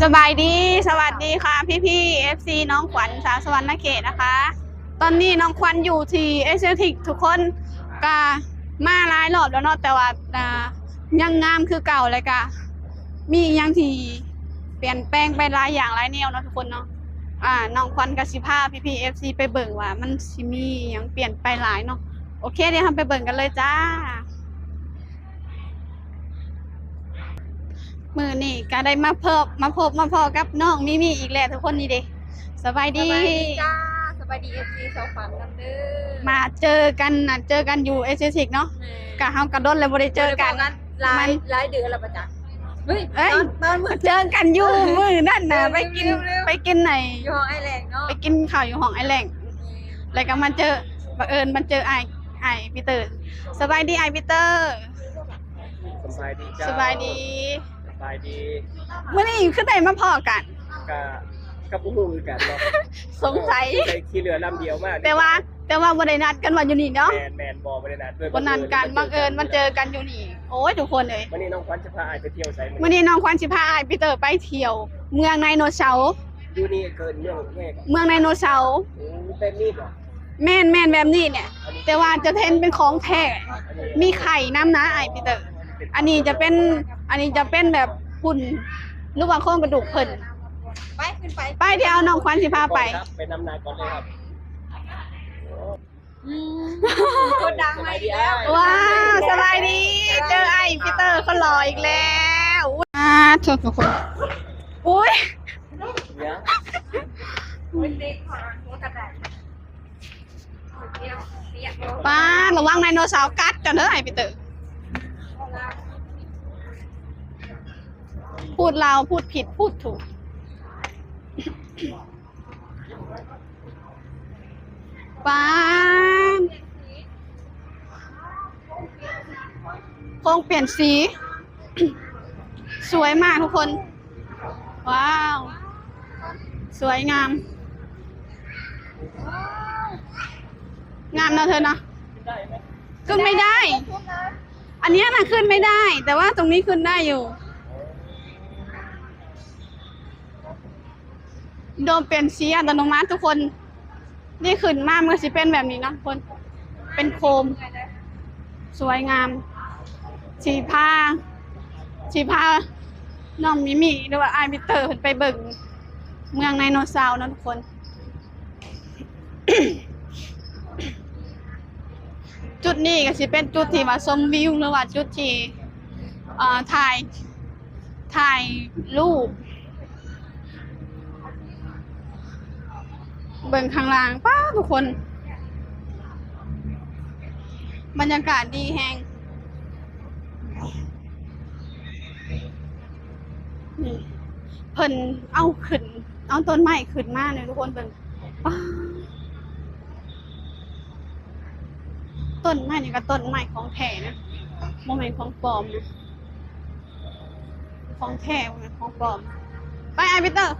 สบายดีสวัสดีค่ะพี่FC น้องขวัญสาวสวรรณเขตนะคะตอนนี้น้องขวัญอยู่ที่เอสเซติกทุกคนก็มาหลายรอบแล้วเนาะแต่ว่ายังงามคือเก่าเลยก็มียังที่เปลี่ยนแปลงไปหลายอย่างหลายแนวเนาะทุกคนเนาะน้องขวัญกับสิพาพี่ FC ไปเบิ่งว่ามันสิมียังเปลี่ยนไปหลายเนาะโอเคเดี๋ยวเราไปเบิ่งกันเลยจ้ามือนี่ก็ได้มาพบมาพอกับน้องมิมี่อีกแล้วทุกคนนี่เด้สบายดีจ้าสบายดีFC สาวฝันกันเด้อมาเจอกันอยู่เอสเซิกเนาะกะเฮากะดนเลยบ่ได้เจอกันหลายเดือนแล้วป่ะจ๊ะเฮ้ยตอนมื้อเจอกันอยู่มื้อนั่นน่ะไปกินไหนอยู่ห้องไอแลนด์เนาะไปกินข้าวอยู่ห้องไอแลนด์แล้วก็มาเจอบังเอิญมันเจอไอปีเตอร์สบายดีไอปีเตอร์สบายดีจ้าสบายดีมื้อนี้ขึ้นได้มาพอกันกับผู้ฮู้กันเนาะสงสัยขี่เรือลำเดียวมากแต่ว่าบ่ได้นัดกันว่าอยู่นี่เนาะแมนบ่ได้นัดด้วยบ่นัดกันบังเอิญมันเจอกันอยู่นี่โอ้ยทุกคนเอ้ยวันนี้น้องขวัญจะพาอ้ายไปเที่ยวไสมื้อนี้น้องขวัญสิพาอ้ายปีเตอร์ไปเที่ยวเมืองไดโนเสาร์อยู่นี่เกินเรื่องแม่เมืองไดโนเสาร์เป็นนี่บ่แม่นแบบนี้เนี่ยแต่ว่าจะเป็นของแท้มีไข่น้ำนะอ้ายปีเตอร์อันนี้จะเป็นแบบหุ่นหรือว่าโครงกระดูกเพิ่นไปขึ้นไปเดี๋ยวน้องขวัญสิพาไปไปนำนาก่อนเลยครับคนดังมาอีกแล้วว้าวสบายดีเจอไอ้ปีเตอร์เขาหล่ออีกแล้วทุกคนอุ้ยป้าระวังไดโนเสาร์กัดกันเถอะไอ้ปีเตอร์พูดลาวพูดผิดพูดถูกป้าคงเปลี่ยนสี สวยมากทุกคนว้าวสวยงามงามนะเธอนะขึ้นไม่ได้อันนี้น่ะขึ้นไม่ได้แต่ว่าตรงนี้ขึ้นได้อยู่โดมเปลี่ยนสีอัตโนมัติทุกคนนี่ขึ้นมากเมื่อสิเป็นแบบนี้นะทุกคนเป็นโคมสวยงามสีผ้าน้องมิมี่หรือว่าไอมิเตอร์ไปเบิ่งเมืองไดโนเสาร์นะทุกคน จุดนี้ก็สิเป็นจุดที่ว่าชมวิวหรือว่าจุดที่ถ่ายรูปเบิ่งข้างล่างป้าทุกคนบรรยากาศดีแฮงนี่เพิ่นเอาต้นไม้ขึ้นมาเนี่ยทุกคนเบิ่งป้าต้นไม้นี่ก็ต้นไม้ของแท้นะบ่แม่นของปลอมนะของแท้บ่แม่นของปลอมไปไอ้ปีเตอร์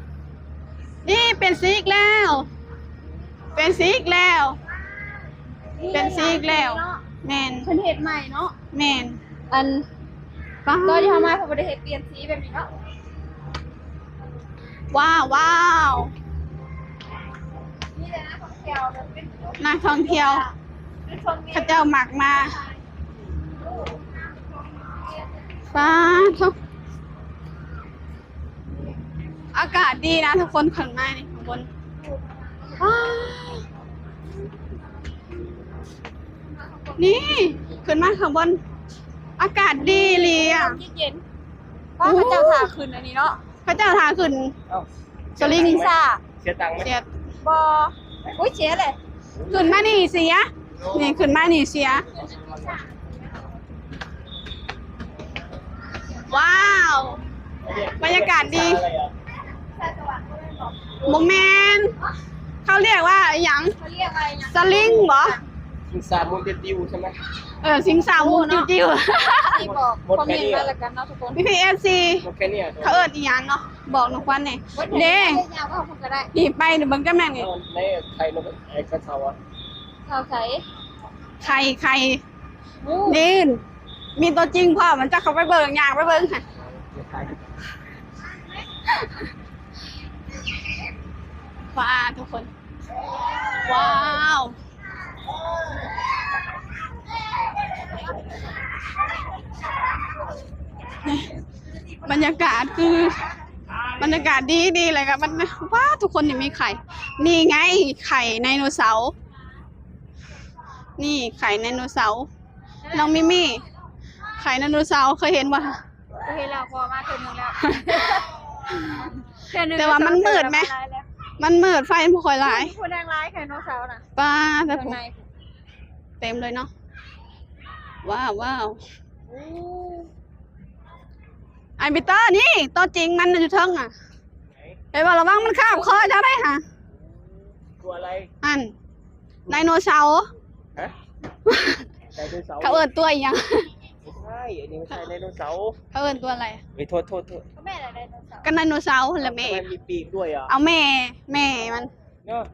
นี่เป็นสีอีกแล้วแม่นแม่นเพิ่นเฮ็ดใหม่เนาะแม่นอันตอนที่ทำมาเพิ่นบ่ได้เฮ็ดเปลี่ยนสีแบบนี้เนาะว้าวนี่แหละนะท่องเที่ยวเป็นนักท่องเที่ยวเขาเจ้าหมักมาฟ้าทุกอากาศดีนะทุกคนข้างในนี่ข้างบนนี่ขึ้นมาข้างบนอากาศดีเลยอ่ะเย็นๆว่าพระเจ้าทาขึ้นอันนี้เนาะพระเจ้าทาขึ้นสลิงซ่าเสียตังค์ไหมเสียบ่อุ้ยเสียเลยขึ้นมานี่เสียนี่ขึ้นมานี่เสียว้าวบรรยากาศดีโมเมนต์เขาเรียกว่าอย่างสลิงเหรอสิงสามูนติวใช่ไหมสิงสามูนติวที่บอกคอมเมนต์มาแล้วกันเนาะทุกคนPFC เขาเอิ้นอีหยังเนาะบอกน้องควันนี่เด้นี่ไปเดี๋ยวเบิ่งกันแม่นี่ในไทยนกไอ้กระเทาอ่ะเทาไข่นี่มีตัวจริงพ่อมันจะเข้าไปเบิ่งอย่างไปเบิ่งค่ะ ว้าทุกคน ว้าวนี่บรรยากาศคือบรรยากาศดีเลยครับมันว้าทุกคนนี่มีไข่ นี่ไงไข่ไดโนเสาร์นี่ไข่ไดโนเสาร์น้องมิมี่ไข่ไดโนเสาร์เคยเห็นป่ะ ก็เห็นแล้วพอมาเทื่อนึงแล้ว แต่ว่ามันมืดไหม มันมืดไฟมันบ่ค่อยหลาย ผู้แดงร้ายไข่ไดโนเสาร์น่ะ ป้าแต่ ข้าง ผม ใน เต็มเลยเนาะว้าวว้าว อู้ ไอบิเตอร์นี่ตัวจริงมันอยู่เทิงอ่ะ ไหน ไปว่าระวังมันคาบคอจะได้ค่ะ ตัวอะไร อันไดโนเสาร์ ฮะไดโนเสาร์ เขาเอิ้นตัวอีหยัง ไม่ใช่อันนี้ไม่ใช่ไดโนเสาร์ เขาเอิ้นตัวอะไร เฮ้ยโทษ ก็แม่อะไรไดโนเสาร์ กันไดโนเสาร์แหละแม่ ทำไมมีปีกด้วยอ่ะ เอาแม่มัน เนาะ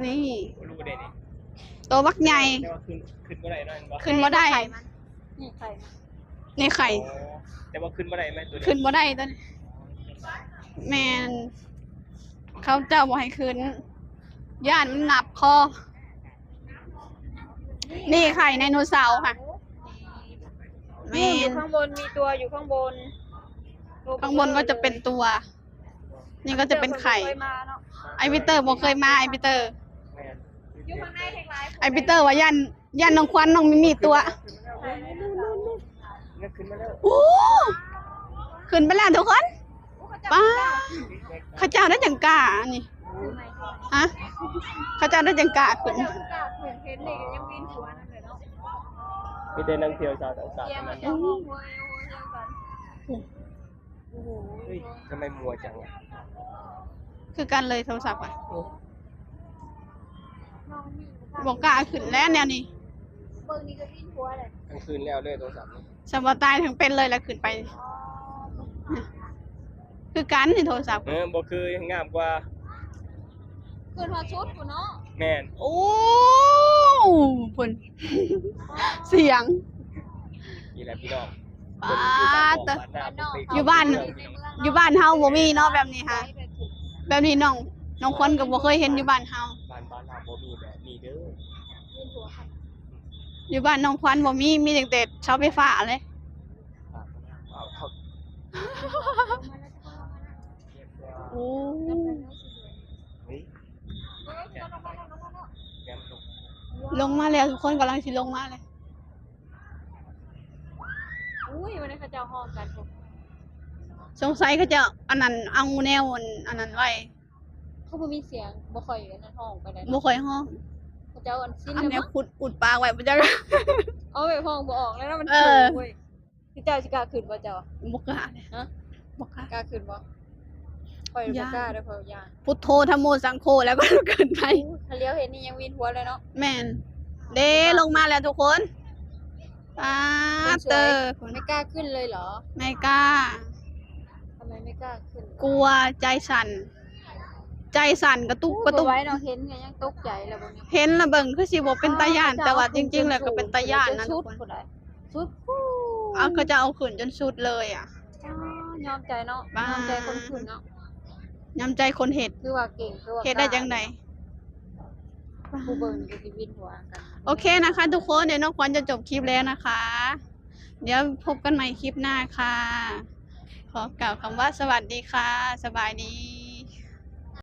นี่ รู้ได้นี่ ตัวบักใหญ่ แต่ว่าขึ้นเมื่อไหร่นั่นวะ ขึ้นบ่ได้ ไข่มันนี่ไข่มัน นี่ไข่ อ๋อแต่ว่าขึ้นเมื่อไหร่ไหมตัวนี้ ขึ้นบ่ได้ตัวนี้แม่นเขาเจ้าบ่ให้ขึ้นย่านมันหนับคอ นี่ไข่ไดโนเสาร์ค่ะ แม่ อยู่ น ข้างบนมีตัวอยู่ข้างบน ข้างบนก็จะเป็นตัว นี่ก็จะเป็นไข่ เคยมาเนาะ ไอพีเตอร์บ่เคยมาไอพีเตอร์ แม่น อยู่ข้างในแห่งร้าย ไอพีเตอร์ว่าย่านน้องควันน้องมีตัว นี่ขึ้นมาแล้ว โอ้ขึ้นไปแล้วทุกคนป้าข้าเจ้าได้จังกล้านี่ฮะข้าเจ้าได้จังกล้าขึ้น เจ้ากาเห็นเห็นนี่ยังวินหัวนั่นเลยเนาะ มีแต่นังเที่ยวชาวต่างชาติ เยี่ย เท่าม นั้น เยี่ยมหัวหัวเยี่ยมกันโอ้โห เฮ้ยทำไมมัวจังอ่ะ คือกันเลยโทรศัพท์อ่ะ น้องมี บอกกล้าขึ้นแล้วแนวนี้ เบิ่งนี่ก็วินหัวเลย กลางคืนแล้วเลยโทรศัพท์นี่ สมบตายถึงเป็นเลยแล้วขึ้นไป คือกันนี่โทรศัพท์ บ่คืองามกว่า คืนหัวชุดกูเนาะ แม่น โอ้พุ่นเสียง นี่แหละพี่น้อง ป้าแต่ อยู่บ้าน อยู่บ้านเฮาบ่มีเนาะแบบนี้ค่ะ แบบนี้น้องคนก็บ่เคยเห็นอยู่บ้านเฮา บ้านเราบ่มีแบบนี้เด้อ วินหัวค่ะ อยู่บ้านน้องควันบ่มีแต่เสาไฟฟ้าเลย เอาเข้า โอ้ เฮ้ยแก้มลง ลงมาแล้วทุกคนกำลังสิลงมาเลย อุ้ยวันนี้เขาจะห้องกันผม สงสัยเขาจะอันนั้นเอาแนวอันนั้นไว้ เขาบ่มีเสียงบ่ค่อยอยู่ในห้องไปไหน บ่ค่อยห้อง เขาจะอันสิ้น อัน แล้ว เนี้ย มั้ง ขุดอุดปากไว้บ่จัก เอาไปห้องบ่ออกแล้วมัน เอ สู อ งเว้ยพี่เจ้าสิกล้าขึ้นบ่เจ้า บ่กล้าเลย ฮะ บ่กล้าก ล้าขึ้นบ่ค่อยบ่กล้าเด้อเพราะย่าน พุทโธธัมโมสังโฆแล้วก็เกินไป ถ้าเลี้ยวเห็นนี่ยังวินหัวเลยเนาะ แม่นเด้ลงมาแล้วทุกคนป้าเตอร์ ไม่กล้าขึ้นเลยเหรอ ไม่กล้า ทำไมไม่กล้าขึ้น กลัวใจสั่นกระตุกกระตุก ไว้เนาะเห็นไงยังตกใจแล้วบ่เนี่ย เห็นละเบิ่งคือสิบ่เป็นตาย่านแต่ว่าจริงๆแล้วก็เป็นตาย่านนะ ชุ ทุ ด กคน ผู้ใดชุดผู้ เอาก็จะเอาขึ้นจนสุดเลยอ่ะ อ๋อยอมใจเนาะ บ้า ยอมใจคนขึ้นเนาะ ย้ำใจคนเห็ด คือว่าเก่งคือว่า เห็ดได้จังได ผู้เบิ่งก็สิวินหัวกัน โอเคนะคะ ทุกคนเดี๋ยวน้องควันจะจบคลิปแล้วนะคะ เดี๋ยวพบกันใหม่คลิปหน้าค่ะ ขอกล่าวคำว่าสวัสดีค่ะ สบายดี